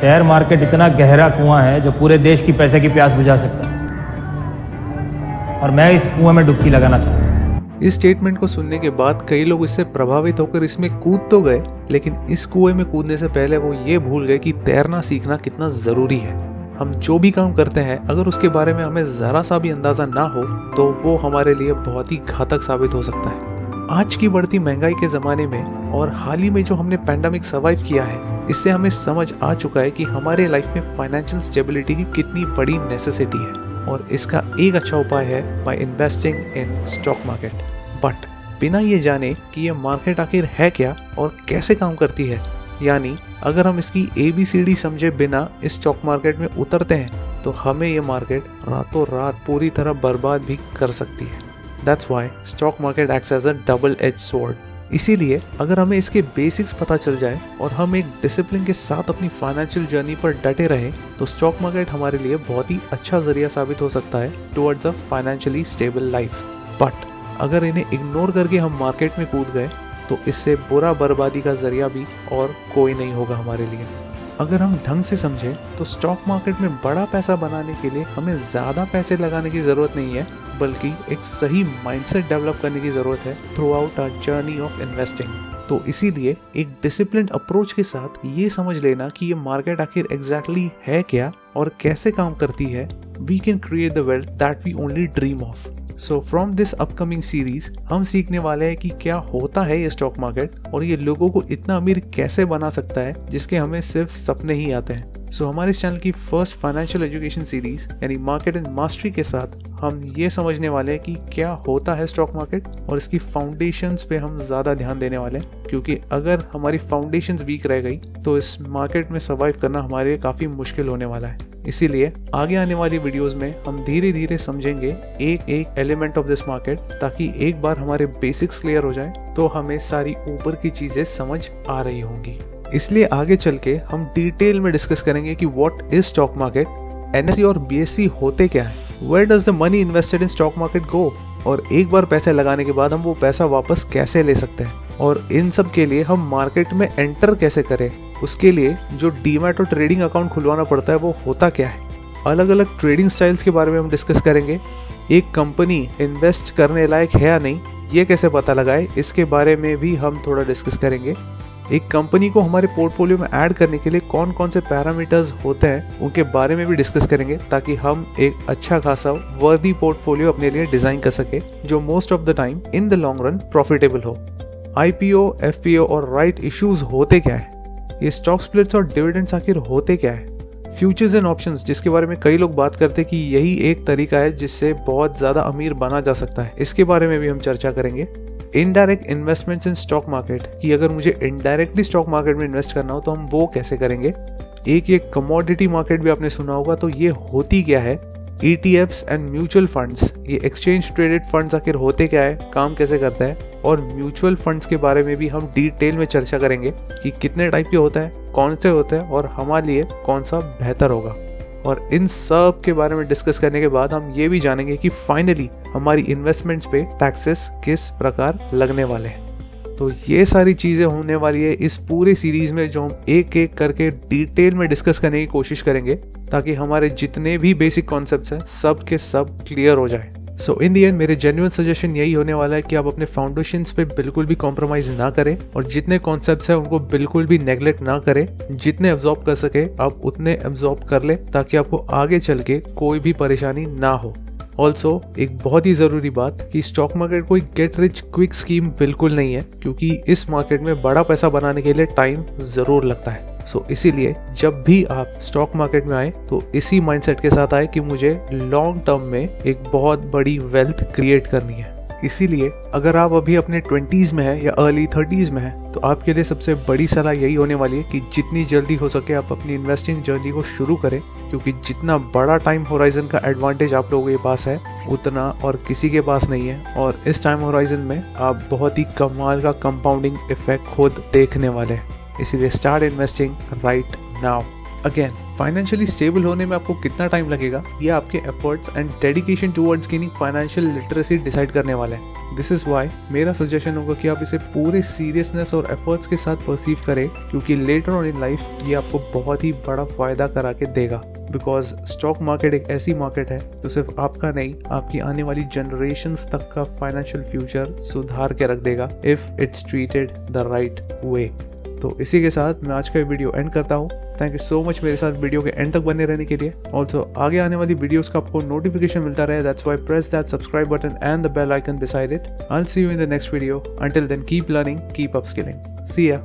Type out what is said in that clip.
Share market इतना गहरा कुआं है जो पूरे देश की पैसे की प्यास बुझा सकता है, और मैं इस कुएं में डुबकी लगाना चाहता हूँ। इस स्टेटमेंट को सुनने के बाद कई लोग इससे प्रभावित होकर इसमें कूद तो गए, लेकिन इस कुएं में कूदने से पहले वो ये भूल गए कि तैरना सीखना कितना ज़रूरी है। हम जो भी काम करते हैं अगर उसके बारे में हमें ज़रा सा भी अंदाज़ा ना हो तो वो हमारे लिए बहुत ही घातक साबित हो सकता है। आज की बढ़ती महंगाई के ज़माने में और हाल ही में जो हमने पैंडेमिक सर्वाइव किया है, इससे हमें समझ आ चुका है कि हमारे लाइफ में फाइनेंशियल स्टेबिलिटी की कितनी बड़ी नेसेसिटी है, और इसका एक अच्छा उपाय है by investing in stock market. But बिना ये जाने कि ये मार्केट आखिर है क्या और कैसे काम करती है, यानी अगर हम इसकी ABCD समझे बिना इस स्टॉक मार्केट में उतरते हैं तो हमें ये मार्केट रातों रात पूरी तरह बर्बाद भी कर सकती है। That's why stock market acts as a double-edged sword. इसीलिए अगर हमें इसके बेसिक्स पता चल जाए और हम एक डिसिप्लिन के साथ अपनी फाइनेंशियल जर्नी पर डटे रहें तो स्टॉक मार्केट हमारे लिए बहुत ही अच्छा जरिया साबित हो सकता है towards a financially stable life. But अगर इन्हें इग्नोर करके हम मार्केट में कूद गए तो इससे बुरा बर्बादी का जरिया भी और कोई नहीं होगा हमारे लिए। अगर हम ढंग से समझें तो स्टॉक मार्केट में बड़ा पैसा बनाने के लिए हमें ज़्यादा पैसे लगाने की ज़रूरत नहीं है, बल्कि एक सही माइंडसेट डेवलप करने की ज़रूरत है throughout our journey of investing. तो इसीलिए एक डिसिप्लिन्ड अप्रोच के साथ ये समझ लेना कि ये मार्केट आखिर एग्जैक्टली है क्या और कैसे काम करती है, we can create the wealth that we only dream of. So from this upcoming series हम सीखने वाले हैं कि क्या होता है ये स्टॉक मार्केट और ये लोगों को इतना अमीर कैसे बना सकता है जिसके हमें सिर्फ सपने ही आते हैं। सो हमारे इस चैनल की फर्स्ट फाइनेंशियल एजुकेशन सीरीज यानी मार्केट एंड मास्टरी के साथ हम ये समझने वाले हैं कि क्या होता है स्टॉक मार्केट, और इसकी फाउंडेशंस पे हम ज़्यादा ध्यान देने वाले हैं, क्योंकि अगर हमारी फाउंडेशंस वीक रह गई तो इस मार्केट में सर्वाइव करना हमारे लिए काफ़ी मुश्किल होने वाला है। इसीलिए आगे आने वाली वीडियोस में हम धीरे धीरे समझेंगे एक एक एलिमेंट ऑफ दिस मार्केट, ताकि एक बार हमारे बेसिक्स क्लियर हो जाए तो हमें सारी ऊपर की चीज़ें समझ आ रही होंगी। इसलिए आगे चल के हम डिटेल में डिस्कस करेंगे कि what is stock market, NSE और BSE होते क्या है, where does the money invested in stock market go, और एक बार पैसे लगाने के बाद हम वो पैसा वापस कैसे ले सकते हैं, और इन सब के लिए हम मार्केट में एंटर कैसे करें, उसके लिए जो डीमैट और ट्रेडिंग अकाउंट खुलवाना पड़ता है वो होता क्या है, अलग अलग ट्रेडिंग स्टाइल्स के बारे में हम डिस्कस करेंगे, एक कंपनी इन्वेस्ट करने लायक है या नहीं ये कैसे पता लगाए, इसके बारे में भी हम थोड़ा डिस्कस करेंगे। एक कंपनी को हमारे पोर्टफोलियो में ऐड करने के लिए कौन कौन से पैरामीटर्स होते हैं उनके बारे में भी डिस्कस करेंगे, ताकि हम एक अच्छा खासा वर्दी पोर्टफोलियो अपने लिए डिजाइन कर सके जो most of the time in the long run profitable हो। IPO, FPO और राइट इश्यूज होते क्या है, ये स्टॉक स्प्लिट्स और डिविडेंड्स आखिर होते क्या है, फ्यूचर्स एंड ऑप्शंस जिसके बारे में कई लोग बात करते हैं कि यही एक तरीका है जिससे बहुत ज़्यादा अमीर बना जा सकता है, इसके बारे में भी हम चर्चा करेंगे। Indirect investments in stock market, कि अगर मुझे इनडायरेक्टली स्टॉक मार्केट में इन्वेस्ट करना हो तो हम वो कैसे करेंगे। एक कमोडिटी मार्केट भी आपने सुना होगा, तो ये होती क्या है। ETFs एंड म्यूचुअल फंड्स, ये एक्सचेंज ट्रेडेड फंड्स आखिर होते क्या है, काम कैसे करता है, और म्यूचुअल फंड्स के बारे में भी हम डिटेल में चर्चा करेंगे कि कितने टाइप के होता है, कौन से होते हैं और हमारे लिए कौन सा बेहतर होगा। और इन सब के बारे में डिस्कस करने के बाद हम ये भी जानेंगे कि फाइनली हमारी इन्वेस्टमेंट्स पे टैक्सेस किस प्रकार लगने वाले हैं। तो ये सारी चीज़ें होने वाली है इस पूरे सीरीज में, जो हम एक एक करके डिटेल में डिस्कस करने की कोशिश करेंगे, ताकि हमारे जितने भी बेसिक कॉन्सेप्ट्स हैं सब के सब क्लियर हो जाए। सो इन दी एंड मेरे जेन्युइन सजेशन यही होने वाला है कि आप अपने फाउंडेशंस पे बिल्कुल भी कॉम्प्रोमाइज ना करें, और जितने कॉन्सेप्ट्स हैं उनको बिल्कुल भी नेग्लेक्ट ना करें। जितने एब्जॉर्ब कर सके आप उतने एब्जॉर्ब कर ले, ताकि आपको आगे चल के कोई भी परेशानी ना हो। ऑल्सो एक बहुत ही ज़रूरी बात कि स्टॉक मार्केट कोई गेट रिच क्विक स्कीम बिल्कुल नहीं है, क्योंकि इस मार्केट में बड़ा पैसा बनाने के लिए टाइम ज़रूर लगता है। सो इसीलिए जब भी आप स्टॉक मार्केट में आए तो इसी माइंडसेट के साथ आए कि मुझे लॉन्ग टर्म में एक बहुत बड़ी वेल्थ क्रिएट करनी है। इसीलिए अगर आप अभी अपने 20s में हैं या अर्ली 30s में हैं तो आपके लिए सबसे बड़ी सलाह यही होने वाली है कि जितनी जल्दी हो सके आप अपनी इन्वेस्टिंग जर्नी को शुरू करें, क्योंकि जितना बड़ा टाइम होराइजन का एडवांटेज आप लोगों के पास है उतना और किसी के पास नहीं है, और इस टाइम होराइजन में आप बहुत ही कमाल का कंपाउंडिंग इफेक्ट खुद देखने वाले हैं। इसीलिए start investing right now. Again financially stable होने में आपको कितना टाइम लगेगा ये आपके efforts and dedication towards gaining financial literacy decide करने वाले हैं। दिस इज वाई मेरा सजेशन होगा कि आप इसे पूरे सीरियसनेस और एफर्ट्स के साथ परसीव करें, क्योंकि लेटर ऑन इन लाइफ ये आपको बहुत ही बड़ा फायदा करा के देगा। बिकॉज स्टॉक मार्केट एक ऐसी मार्केट है जो सिर्फ आपका नहीं, आपकी आने वाली जनरेशन्स तक का फाइनेंशियल फ्यूचर सुधार के रख देगा if it's treated the right way. तो इसी के साथ मैं आज का वीडियो एंड करता हूँ। थैंक यू सो मच मेरे साथ वीडियो के एंड तक बने रहने के लिए। ऑल्सो आगे आने वाली वीडियोस का आपको नोटिफिकेशन मिलता रहे, that's why press that subscribe button and the bell icon beside it. I'll see you in the next video. Until then, keep learning, keep upskilling. See ya.